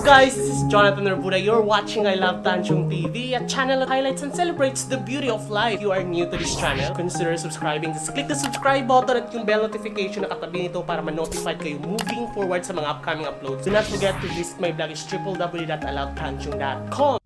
guys? This is Jonathan Arbuda. You're watching I Love Tanchung TV, a channel that highlights and celebrates the beauty of life. If you are new to this channel, consider subscribing. Just click the subscribe button at yung bell notification na katabi nito para ma-notified kayo moving forward sa mga upcoming uploads. Do not forget to visit my blog is www.ilovetanchung.com.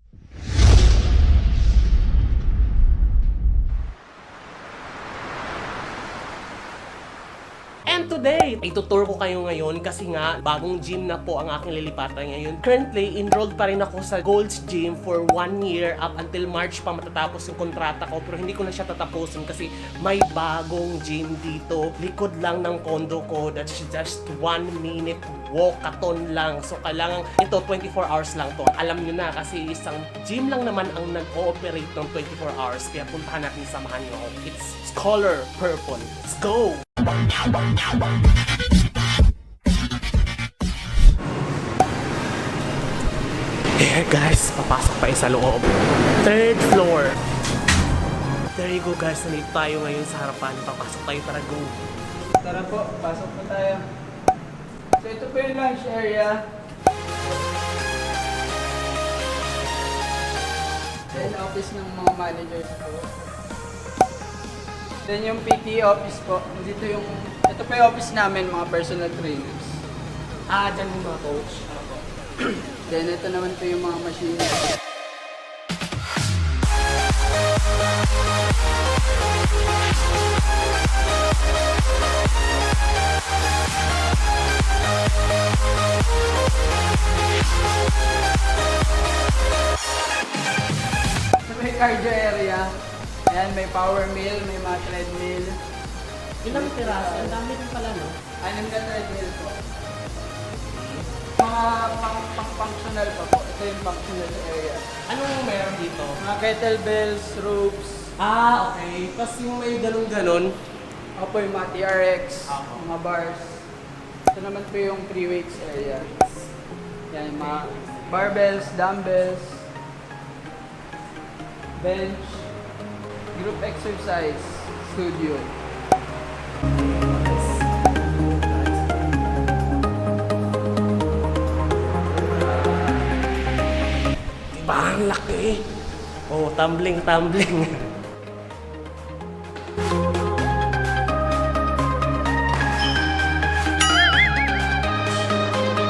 And today, itutur ko kayo ngayon kasi nga bagong gym na po ang aking lilipatan ngayon. Currently, enrolled pa rin ako sa Gold's Gym for 1 year up until March pa matatapos yung kontrata ko. Pero hindi ko na siya tatapusin kasi may bagong gym dito. Likod lang ng condo ko. That's just 1 minute walkathon lang. So kailangan ito 24 hours lang to. Alam nyo na kasi isang gym lang naman ang nag-ooperate ng 24 hours. Kaya puntahan natin, samahan nyo ako. It's Color Purple. Let's go! Here guys, papasok pa sa loob. 3rd floor. There you go guys, nandito tayo ngayon sa harapan. Papasok tayo, tara go. Tara po, pasok po tayo. So ito po yung lunch area. Then office ng mga managers po. Then yung PT office po. Ito po yung office namin, mga personal trainers. Dyan yung mga coach. Then ito naman po yung mga machine. Ito po yung cardio area. Ayan, may power mill, may mga treadmill. Ilang piraso? Ang dami rin pala, no? 6 na treadmill po. Mga pang-functional pa po. Ito yung functional area. Anong meron dito? Mga kettlebells, ropes. Okay. Tapos yung may ganun-ganon. Ako po yung mga TRX, Ako. mga bars. Ito naman po yung free weights area. Yan, mga barbells, dumbbells, bench, group exercise, studio. Diba? Ang laki. Oh, tumbling.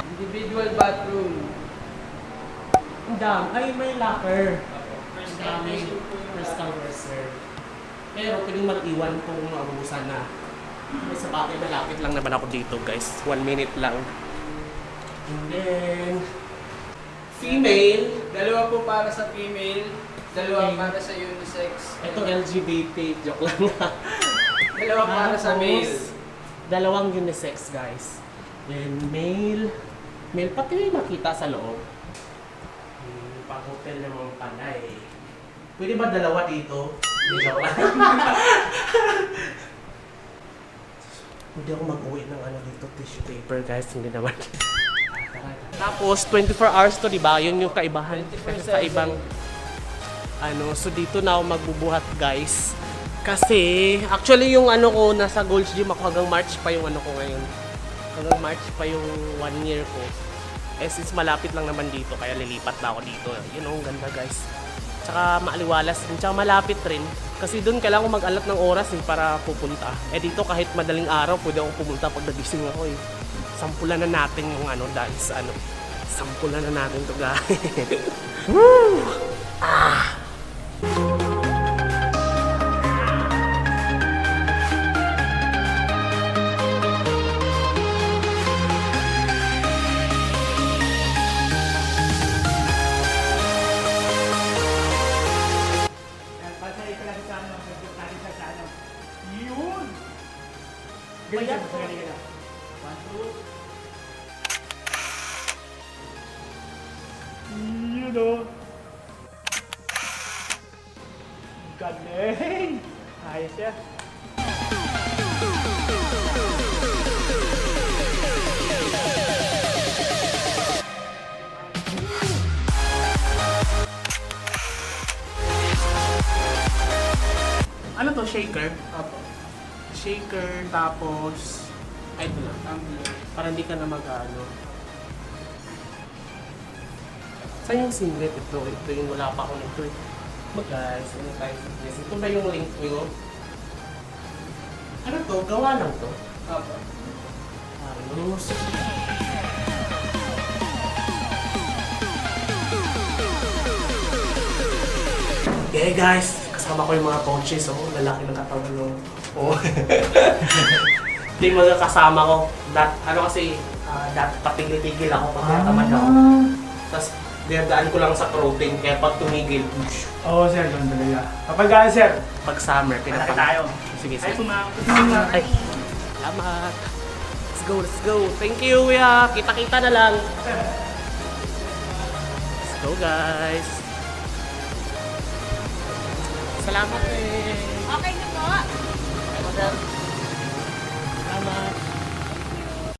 Individual bathroom. Ang dami. Ay, may locker. First come, first serve. Pero pwedeng mag-iwan kung maubusan na. Sa bakit malapit lang naman ako dito guys. 1 minute lang. And then, female. Dalawa po para sa female, dalawa para sa unisex. Ito LGBT. Joke lang. Dalawa para sa male. Dalawang unisex guys. Then male. Male pati yung makita sa loob. Pang-hotel naman pala eh. Pwede ba dalawa dito? Joke lang. Pwede ako mag-uwi ng dito, tissue paper guys, hindi naman. Tapos 24 hours to, di ba? Yun yung kaibahan sa ibang so dito na ako magbubuhat guys. Kasi actually yung ko nasa Gold's Gym ako hanggang March pa yung ko ngayon. Hanggang March pa yung 1 year ko. Since malapit lang naman dito, kaya lilipat na ako dito. Yun ang ganda guys. Tsaka maaliwalas rin, tsaka malapit rin. Kasi doon kailangan ko mag-alat ng oras para pupunta. Dito kahit madaling araw, pwede akong pumunta pag nagising ako eh. Sampulan na natin yung dahil sa sampulan na natin to guys. Woo! Yun! Ganyan po. Yun o. Galing! Ayos yan. Ano to, shaker? Apo. Shaker, tapos ay ito lang. Tumbler. Para hindi ka na Saan yung singlet? Ito yung wala pa ako nito eh. Guys, ano tayo fitness? Ito na yung link ko. Ano to? Gawa lang to? Opo. Ayos. Okay guys, kasama ko yung mga coaches. Oh, lalaki ng katawan nung... Oh. Ito yung mga kasama ko. Ano kasi, dati patigil-tigil ako pag natamad ako. Tapos, dinadaan ko lang sa protein, kaya pag tumigil, push. Oo, sir. Doon talaga. Kapag sir, Pag summer, malaki tayo. Sige, Ay, sige. sumama. Ay, salamat. Let's go, let's go. Thank you, kuya. Kita-kita na lang. Let's go, guys. Salamat eh. Okay na po.